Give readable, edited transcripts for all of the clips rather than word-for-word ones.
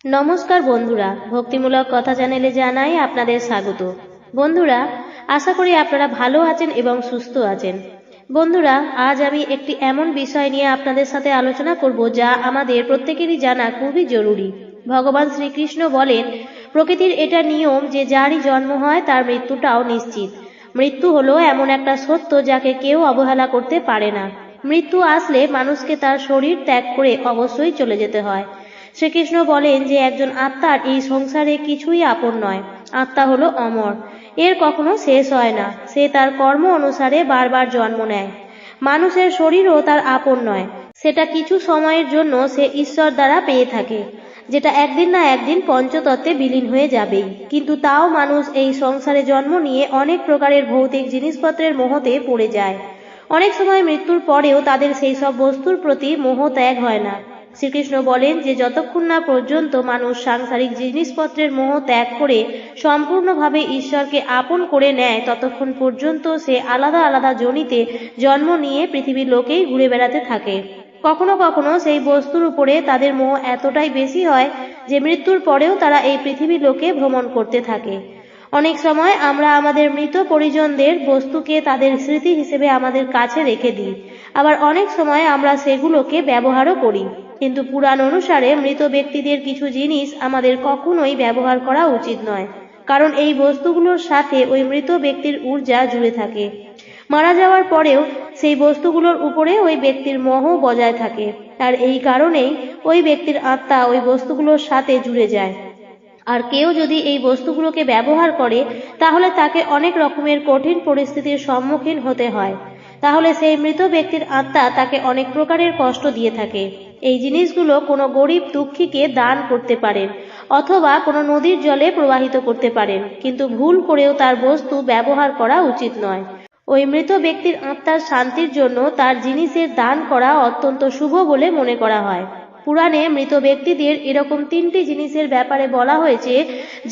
নমস্কার বন্ধুরা, ভক্তিমূলক কথা চ্যানেলে জানাই আপনাদের স্বাগত। বন্ধুরা, আশা করি আপনারা ভালো আছেন এবং সুস্থ আছেন। বন্ধুরা, আজ আমি একটি এমন বিষয় নিয়ে আপনাদের সাথে আলোচনা করব যা আমাদের প্রত্যেকেরই জানা খুবই জরুরি। ভগবান শ্রীকৃষ্ণ বলেন, প্রকৃতির এটা নিয়ম যে যারই জন্ম হয় তার মৃত্যুটাও নিশ্চিত। মৃত্যু হলো এমন একটা সত্য যাকে কেউ অবহেলা করতে পারে না। মৃত্যু আসলে মানুষকে তার শরীর ত্যাগ করে অবশ্যই চলে যেতে হয়। শ্রীকৃষ্ণ বলেন যে একজন আত্মার এই সংসারে কিছুই আপন নয়। আত্মা হলো অমর, এর কখনো শেষ হয় না। সে তার কর্ম অনুসারে বারবার জন্ম নেয়। মানুষের শরীরও তার আপন নয়, সেটা কিছু সময়ের জন্য সে ঈশ্বর দ্বারা পেয়ে থাকে, যেটা একদিন না একদিন পঞ্চতত্ত্বে বিলীন হয়ে যাবেই। কিন্তু তাও মানুষ এই সংসারে জন্ম নিয়ে অনেক প্রকারের ভৌতিক জিনিসপত্রের মোহতে পড়ে যায়। অনেক সময় মৃত্যুর পরেও তাদের সেই সব বস্তুর প্রতি মোহ ত্যাগ হয় না। শ্রীকৃষ্ণ বলেন যে যতক্ষণ না পর্যন্ত মানুষ সাংসারিক জিনিসপত্রের মোহ ত্যাগ করে সম্পূর্ণভাবে ঈশ্বরকে আপন করে নেয়, ততক্ষণ পর্যন্ত সে আলাদা আলাদা যোনিতে জন্ম নিয়ে পৃথিবীর লোকেই ঘুরে বেড়াতে থাকে। কখনো কখনো সেই বস্তুর উপরে তাদের মোহ এতটাই বেশি হয় যে মৃত্যুর পরেও তারা এই পৃথিবীর লোকে ভ্রমণ করতে থাকে। অনেক সময় আমরা আমাদের মৃত পরিজনদের বস্তুকে তাদের স্মৃতি হিসেবে আমাদের কাছে রেখে দিই, আবার অনেক সময় আমরা সেগুলোকে ব্যবহারও করি। কিন্তু পুরাণ অনুসারে মৃত ব্যক্তিদের কিছু জিনিস আমাদের কখনোই ব্যবহার করা উচিত নয়, কারণ এই বস্তুগুলোর সাথে ওই মৃত ব্যক্তির ঊর্জা জুড়ে থাকে। মারা যাওয়ার পরেও সেই বস্তুগুলোর উপরে ওই ব্যক্তির মোহ বজায় থাকে, আর এই কারণেই ওই ব্যক্তির আত্মা ওই বস্তুগুলোর সাথে জুড়ে যায়। আর কেউ যদি এই বস্তুগুলোকে ব্যবহার করে, তাহলে তাকে অনেক রকমের কঠিন পরিস্থিতির সম্মুখীন হতে হয়। তাহলে সেই মৃত ব্যক্তির আত্মা তাকে অনেক প্রকারের কষ্ট দিয়ে থাকে। এই জিনিসগুলো কোনো গরিব দুঃখীকে দান করতে পারেন, অথবা কোনো নদীর জলে প্রবাহিত করতে পারেন, কিন্তু ভুল করেও তার বস্তু ব্যবহার করা উচিত নয়। ওই মৃত ব্যক্তির আত্মার শান্তির জন্য তার জিনিসের দান করা অত্যন্ত শুভ বলে মনে করা হয়। পুরাণে মৃত ব্যক্তিদের এরকম 3টি জিনিসের ব্যাপারে বলা হয়েছে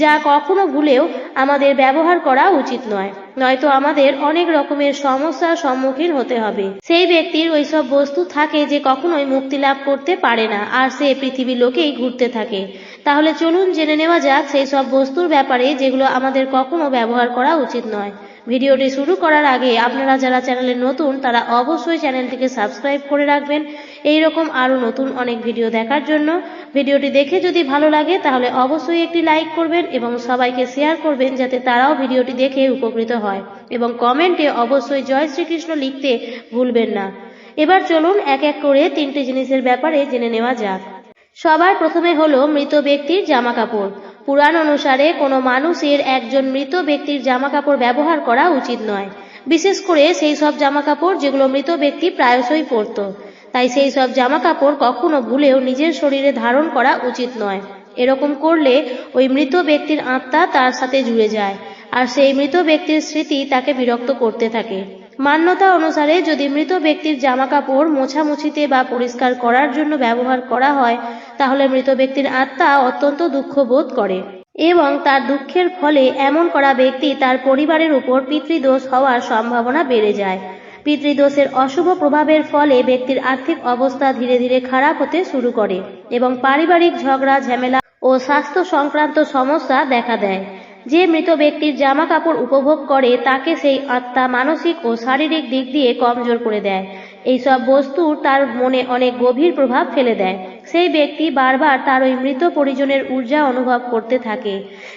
যা কখনো ভুলেও আমাদের ব্যবহার করা উচিত নয়, নয়তো আমাদের অনেক রকমের সমস্যার সম্মুখীন হতে হবে। সেই ব্যক্তির ওইসব বস্তু থাকে যে কখনোই মুক্তি লাভ করতে পারে না, আর সে পৃথিবীর লোকেই ঘুরতে থাকে। তাহলে চলুন জেনে নেওয়া যাক সেই সব বস্তুর ব্যাপারে যেগুলো আমাদের কখনো ব্যবহার করা উচিত নয়। ভিডিওটি শুরু করার আগে আপনারা যারা চ্যানেলে নতুন তারা অবশ্যই চ্যানেলটিকে সাবস্ক্রাইব করে রাখবেন এইরকম আরও নতুন অনেক ভিডিও দেখার জন্য। ভিডিওটি দেখে যদি ভালো লাগে তাহলে অবশ্যই একটি লাইক করবেন এবং সবাইকে শেয়ার করবেন যাতে তারাও ভিডিওটি দেখে উপকৃত হয়, এবং কমেন্টে অবশ্যই জয় শ্রীকৃষ্ণ লিখতে ভুলবেন না। এবার চলুন এক এক করে 3টি জিনিসের ব্যাপারে জেনে নেওয়া যাক। সবার প্রথমে হলো মৃত ব্যক্তির জামা কাপড়। পুরাণ অনুসারে কোনো মানুষের একজন মৃত ব্যক্তির জামা কাপড় ব্যবহার করা উচিত নয়, বিশেষ করে সেই সব জামা কাপড় যেগুলো মৃত ব্যক্তি প্রায়শই পরত। তাই সেই সব জামা কাপড় কখনো ভুলেও নিজের শরীরে ধারণ করা উচিত নয়। এরকম করলে ওই মৃত ব্যক্তির আত্মা তার সাথে জুড়ে যায়, আর সেই মৃত ব্যক্তির স্মৃতি তাকে বিরক্ত করতে থাকে। মান্যতা অনুসারে যদি মৃত ব্যক্তির জামা কাপড় মোছামুছিতে বা পরিষ্কার করার জন্য ব্যবহার করা হয়, তাহলে মৃত ব্যক্তির আত্মা অত্যন্ত দুঃখ বোধ করে, এবং তার দুঃখের ফলে এমন করা ব্যক্তি তার পরিবারের উপর পিতৃদোষ হওয়ার সম্ভাবনা বেড়ে যায়। পিতৃদোষের অশুভ প্রভাবের ফলে ব্যক্তির আর্থিক অবস্থা ধীরে ধীরে খারাপ হতে শুরু করে, এবং পারিবারিক ঝগড়া ঝামেলা ও স্বাস্থ্য সংক্রান্ত সমস্যা দেখা দেয়। যে মৃত ব্যক্তির জামা কাপড় উপভোগ করে তাকে সেই আত্মা মানসিক ও শারীরিক দিক দিয়ে কমজোর করে দেয়। এইসব বস্তু তার মনে অনেক গভীর প্রভাব ফেলে দেয়। সেই ব্যক্তি বারবার তার ওই মৃত পরিজনের ঊর্জা অনুভব করতে থাকে।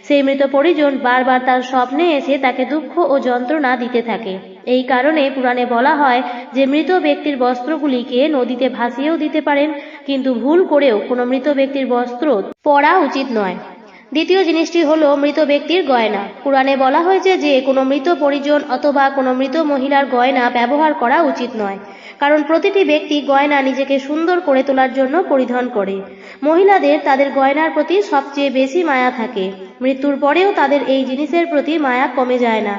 সেই মৃত পরিজন বারবার তার স্বপ্নে এসে তাকে দুঃখ ও যন্ত্রণা দিতে থাকে। এই কারণে পুরাণে বলা হয় যে মৃত ব্যক্তির বস্ত্রগুলিকে নদীতে ভাসিয়েও দিতে পারেন, কিন্তু ভুল করেও কোনো মৃত ব্যক্তির বস্ত্র পরা উচিত নয়। দ্বিতীয় জিনিসটি হলো মৃত ব্যক্তির গয়না। পুরাণে বলা হয়েছে যে কোনো মৃত পরিজন অথবা কোনো মৃত মহিলার গয়না ব্যবহার করা উচিত নয়, কারণ প্রতিটি ব্যক্তি গয়না নিজেকে সুন্দর করে তোলার জন্য পরিধান করে। মহিলাদের তাদের গয়নার প্রতি সবচেয়ে বেশি মায়া থাকে। মৃত্যুর পরেও তাদের এই জিনিসের প্রতি মায়া কমে যায় না।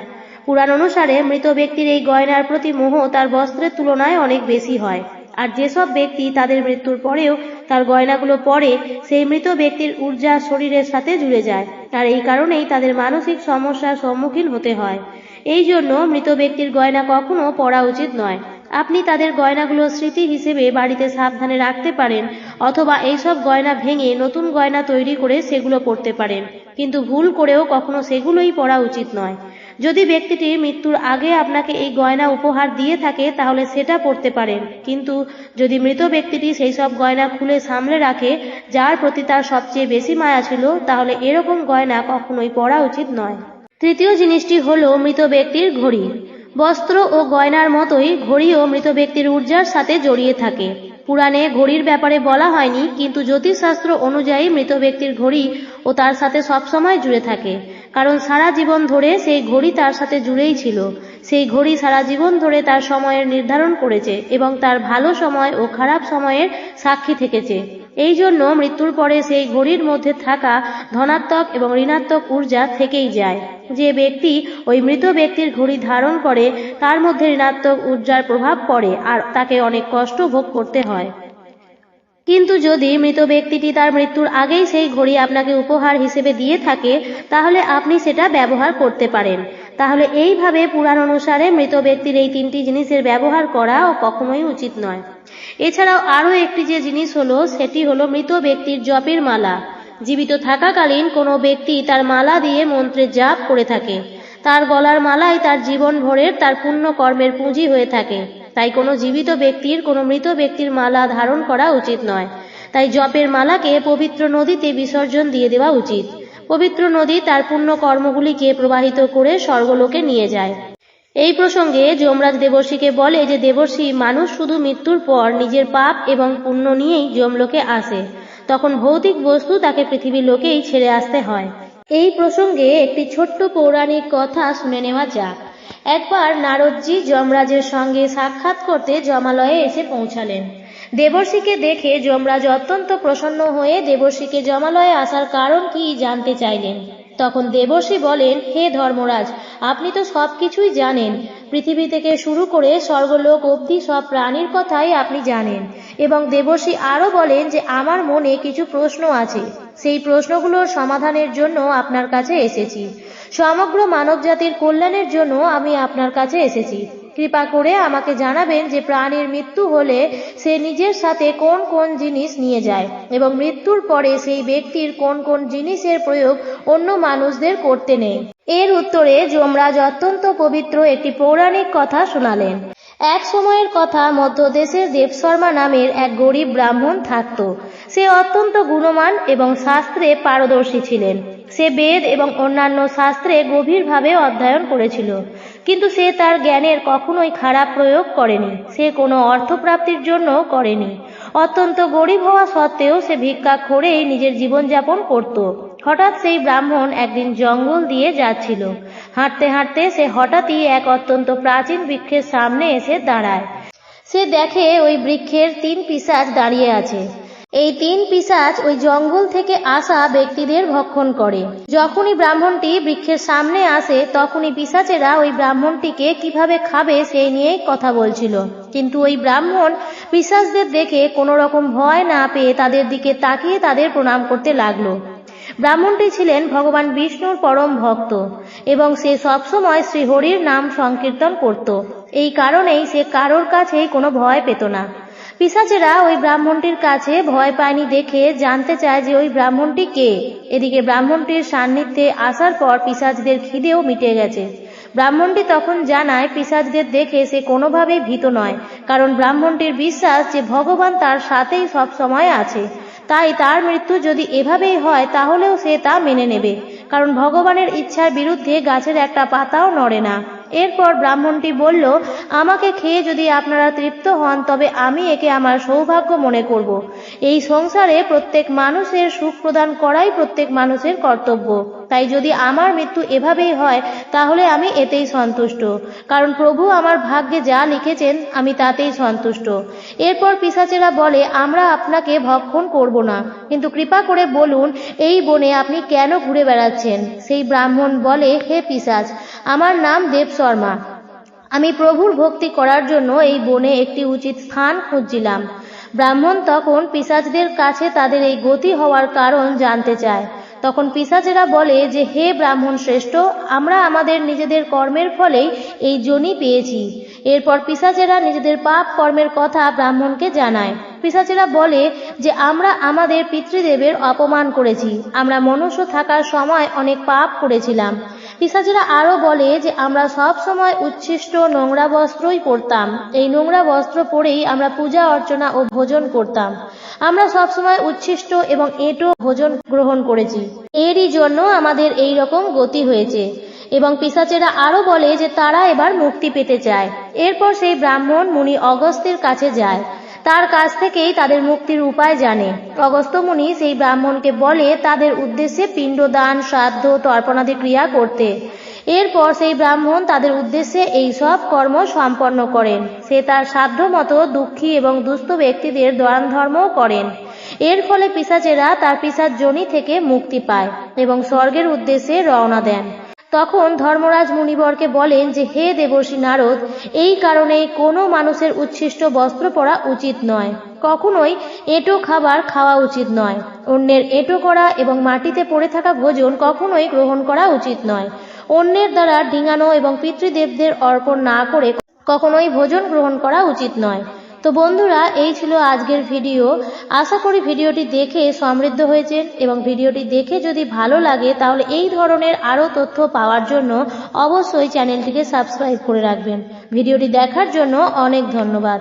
পুরাণ অনুসারে মৃত ব্যক্তির এই গয়নার প্রতি মোহ তার বস্ত্রের তুলনায় অনেক বেশি হয়। আর যেসব ব্যক্তি তাদের মৃত্যুর পরেও তার গয়নাগুলো পরে, সেই মৃত ব্যক্তির ঊর্জা শরীরের সাথে জুড়ে যায়, আর এই কারণেই তাদের মানসিক সমস্যার সম্মুখীন হতে হয়। এই জন্য মৃত ব্যক্তির গয়না কখনো পরা উচিত নয়। আপনি তাদের গয়নাগুলো স্মৃতি হিসেবে বাড়িতে সাবধানে রাখতে পারেন, অথবা এইসব গয়না ভেঙে নতুন গয়না তৈরি করে সেগুলো পরতে পারেন, কিন্তু ভুল করেও কখনো সেগুলোই পরা উচিত নয়। যদি ব্যক্তিটি মৃত্যুর আগে আপনাকে এই গয়না উপহার দিয়ে থাকে তাহলে সেটা পরতে পারেন, কিন্তু যদি মৃত ব্যক্তিটি সেই সব গয়না খুলে সামলে রাখে যার প্রতি তার সবচেয়ে বেশি মায়া ছিল, তাহলে এরকম গয়না কখনোই পরা উচিত নয়। তৃতীয় জিনিসটি হলো মৃত ব্যক্তির ঘড়ি। বস্ত্র ও গয়নার মতোই ঘড়িও মৃত ব্যক্তির ঊর্জার সাথে জড়িয়ে থাকে। পুরাণে ঘড়ির ব্যাপারে বলা হয়নি, কিন্তু জ্যোতিষশাস্ত্র অনুযায়ী মৃত ব্যক্তির ঘড়ি ও তার সাথে সবসময় জুড়ে থাকে, কারণ সারা জীবন ধরে সেই ঘড়ি তার সাথে জুড়েই ছিল। সেই ঘড়ি সারা জীবন ধরে তার সময়ের নির্ধারণ করেছে এবং তার ভালো সময় ও খারাপ সময়ের সাক্ষী থেকেছে। এই জন্য মৃত্যুর পরে সেই ঘড়ির মধ্যে থাকা ধনাত্মক এবং ঋণাত্মক ঊর্জা থেকেই যায়। যে ব্যক্তি ওই মৃত ব্যক্তির ঘড়ি ধারণ করে তার মধ্যে ঋণাত্মক ঊর্জার প্রভাব পড়ে আর তাকে অনেক কষ্ট ভোগ করতে হয়। কিন্তু যদি মৃত ব্যক্তিটি তার মৃত্যুর আগেই সেই ঘড়ি আপনাকে উপহার হিসেবে দিয়ে থাকে তাহলে আপনি সেটা ব্যবহার করতে পারেন। তাহলে এইভাবে পুরাণ অনুসারে মৃত ব্যক্তির এই তিনটি জিনিসের ব্যবহার করা ও কখনোই উচিত নয়। এছাড়াও আরও একটি যে জিনিস হলো সেটি হলো মৃত ব্যক্তির জপের মালা। জীবিত থাকাকালীন কোনো ব্যক্তি তার মালা দিয়ে মন্ত্রের জাপ করে থাকে। তার গলার মালাই তার জীবন ভরের তার পুণ্য কর্মের পুঁজি হয়ে থাকে। তাই কোনো জীবিত ব্যক্তির কোনো মৃত ব্যক্তির মালা ধারণ করা উচিত নয়। তাই জপের মালাকে পবিত্র নদীতে বিসর্জন দিয়ে দেওয়া উচিত। পবিত্র নদী তার পুণ্য কর্মগুলিকে প্রবাহিত করে স্বর্গলোকে নিয়ে যায়। এই প্রসঙ্গে যমরাজ দেবর্ষিকে বলে যে দেবর্ষি, মানুষ শুধু মৃত্যুর পর নিজের পাপ এবং পুণ্য নিয়েই যমলোকে আসে, তখন ভৌতিক বস্তু তাকে পৃথিবীর লোকেই ছেড়ে আসতে হয়। এই প্রসঙ্গে একটি ছোট্ট পৌরাণিক কথা শুনে নেওয়া যাক। একবার নারদজি যমরাজের সঙ্গে সাক্ষাৎ করতে যমালয়ে এসে পৌঁছালেন। দেবর্ষিকে দেখে যমরাজ অত্যন্ত প্রসন্ন হয়ে দেবর্ষিকে যমালয়ে আসার কারণ কি জানতে চাইলেন। তখন দেবর্ষি বলেন, হে ধর্মরাজ, আপনি তো সবকিছুই জানেন। পৃথিবী থেকে শুরু করে স্বর্গলোক অবধি সব প্রাণীর কথাই আপনি জানেন। এবং দেবর্ষি আরও বলেন যে আমার মনে কিছু প্রশ্ন আছে, সেই প্রশ্নগুলোর সমাধানের জন্য আপনার কাছে এসেছি। সমগ্র মানবজাতির কল্যাণের জন্য আমি আপনার কাছে এসেছি। কৃপা করে আমাকে জানাবেন যে প্রাণীর মৃত্যু হলে সে নিজের সাথে কোন কোন জিনিস নিয়ে যায় এবং মৃত্যুর পরে সেই ব্যক্তির কোন কোন জিনিসের প্রয়োগ অন্য মানুষদের করতে নেই। এর উত্তরে যমরাজ অত্যন্ত পবিত্র একটি পৌরাণিক কথা শোনালেন। এক সময়ের কথা, মধ্যদেশের দেবশর্মা নামের এক গরিব ব্রাহ্মণ থাকত। সে অত্যন্ত গুণমান এবং শাস্ত্রে পারদর্শী ছিলেন। সে বেদ এবং অন্যান্য শাস্ত্রে গভীরভাবে অধ্যয়ন করেছিল, কিন্তু সে তার জ্ঞানের কখনোই খারাপ প্রয়োগ করেনি। সে কোনো অর্থপ্রাপ্তির জন্য করেনি। অত্যন্ত গরিব হওয়া সত্ত্বেও সে ভিক্ষা করেই নিজের জীবনযাপন করত। হঠাৎ সেই ব্রাহ্মণ একদিন জঙ্গল দিয়ে যাচ্ছিল। হাঁটতে হাঁটতে সে হঠাৎই এক অত্যন্ত প্রাচীন বৃক্ষের সামনে এসে দাঁড়ায়। সে দেখে ওই বৃক্ষের 3 পিশাচ দাঁড়িয়ে আছে। এই 3 পিশাচ ওই জঙ্গল থেকে আসা ব্যক্তিদের ভক্ষণ করে। যখনই ব্রাহ্মণটি বৃক্ষের সামনে আসে তখনই পিশাচেরা ওই ব্রাহ্মণটিকে কিভাবে খাবে সেই নিয়েই কথা বলছিল। কিন্তু ওই ব্রাহ্মণ পিশাচদের দেখে কোনো রকম ভয় না পেয়ে তাদের দিকে তাকিয়ে তাদের প্রণাম করতে লাগলো। ব্রাহ্মণটি ছিলেন ভগবান বিষ্ণুর পরম ভক্ত এবং সে সবসময় শ্রীহরির নাম সংকীর্তন করত। এই কারণেই সে কারোর কাছেই কোনো ভয় পেত না। পিশাচেরা ওই ব্রাহ্মণটির কাছে ভয় পায়নি দেখে জানতে চায় যে ওই ব্রাহ্মণটি কে। এদিকে ব্রাহ্মণটির সান্নিধ্যে আসার পর পিশাচদের খিদেও মিটে গেছে। ব্রাহ্মণটি তখন জানায় পিশাচদের দেখে সে কোনোভাবেই ভীত নয়, কারণ ব্রাহ্মণটির বিশ্বাস যে ভগবান তার সাথেই সব সময় আছে। তাই তার মৃত্যু যদি এভাবেই হয় তাহলেও সে তা মেনে নেবে, কারণ ভগবানের ইচ্ছার বিরুদ্ধে গাছের একটা পাতাও নড়ে না। এরপর ব্রাহ্মণটি বলল, আমাকে খেয়ে যদি আপনারা তৃপ্ত হন তবে আমি একে আমার সৌভাগ্য মনে করব। এই সংসারে প্রত্যেক মানুষের সুখ প্রদান করাই প্রত্যেক মানুষের কর্তব্য। তাই যদি আমার মৃত্যু এভাবেই হয় তাহলে আমি এতেই সন্তুষ্ট, কারণ প্রভু আমার ভাগ্যে যা লিখেছেন আমি তাতেই সন্তুষ্ট। এরপর পিশাচেরা বলে, আমরা আপনাকে ভক্ষণ করব না, কিন্তু কৃপা করে বলুন এই বনে আপনি কেন ঘুরে বেড়াচ্ছেন। সেই ব্রাহ্মণ বলে, হে পিশাচ, আমার নাম দেবশর্মা। আমি প্রভুর ভক্তি করার জন্য এই বনে একটি উচিত স্থান খুঁজছিলাম। ব্রাহ্মণ তখন পিশাচদের কাছে তাদের এই গতি হওয়ার কারণ জানতে চায়। তখন পিশাচেরা বলে যে, হে ব্রাহ্মণ শ্রেষ্ঠ, আমরা আমাদের নিজেদের কর্মের ফলেই এই যোনি পেয়েছি। এরপর পিশাচেরা নিজেদের পাপ কর্মের কথা ব্রাহ্মণকে জানায়। পিশাচেরা বলে যে আমরা আমাদের পিতৃদেবের অপমান করেছি, আমরা মনুষ্য থাকার সময় অনেক পাপ করেছিলাম। পিশাচেরা আরো বলে যে আমরা সব সময় উচ্ছিষ্ট নোংরা বস্ত্রই পরতাম, এই নোংরা বস্ত্র পরেই আমরা পূজা অর্চনা ও ভোজন করতাম। আমরা সবসময় উচ্ছিষ্ট এবং এঁটো ভোজন গ্রহণ করেছি, এরই জন্য আমাদের এই রকম গতি হয়েছে। এবং পিশাচেরা আরো বলে যে তারা এবার মুক্তি পেতে চায়। এরপর সেই ব্রাহ্মণ মুনি অগস্ত্যের কাছে যায়, তার কাছ থেকেই তাদের মুক্তির উপায় জানে। অগস্ত্য মুনি সেই ব্রাহ্মণকে বলে তাদের উদ্দেশ্যে পিণ্ডদান, শ্রাদ্ধ, তর্পণাদি ক্রিয়া করতে। এরপর সেই ব্রাহ্মণ তাদের উদ্দেশ্যে এই সব কর্ম সম্পন্ন করেন। সে তার সাধ্য মতো দুঃখী এবং দুস্থ ব্যক্তিদের দান ধর্মও করেন। এর ফলে পিশাচেরা তার পিশাচ যোনি থেকে মুক্তি পায় এবং স্বর্গের উদ্দেশ্যে রওনা দেন। তখন ধর্মরাজ মুনিবরকে বলেন যে হে দেবর্ষি নারদ, এই কারণেই কোনো মানুষের উচ্ছিষ্ট বস্ত্র পরা উচিত নয়, কখনোই এঁটো খাবার খাওয়া উচিত নয়, অন্যের এঁটো করা এবং মাটিতে পড়ে থাকা ভোজন কখনোই গ্রহণ করা উচিত নয়, অন্যের দ্বারা ডিঙানো এবং পিতৃদেবদের অর্পণ না করে কখনোই ভোজন গ্রহণ করা উচিত নয়। তো বন্ধুরা, এই ছিল আজকের ভিডিও। আশা করি ভিডিওটি দেখে সমৃদ্ধ হয়েছেন এবং ভিডিওটি দেখে যদি ভালো লাগে তাহলে এই ধরনের আরও তথ্য পাওয়ার জন্য অবশ্যই চ্যানেলটিকে সাবস্ক্রাইব করে রাখবেন। ভিডিওটি দেখার জন্য অনেক ধন্যবাদ।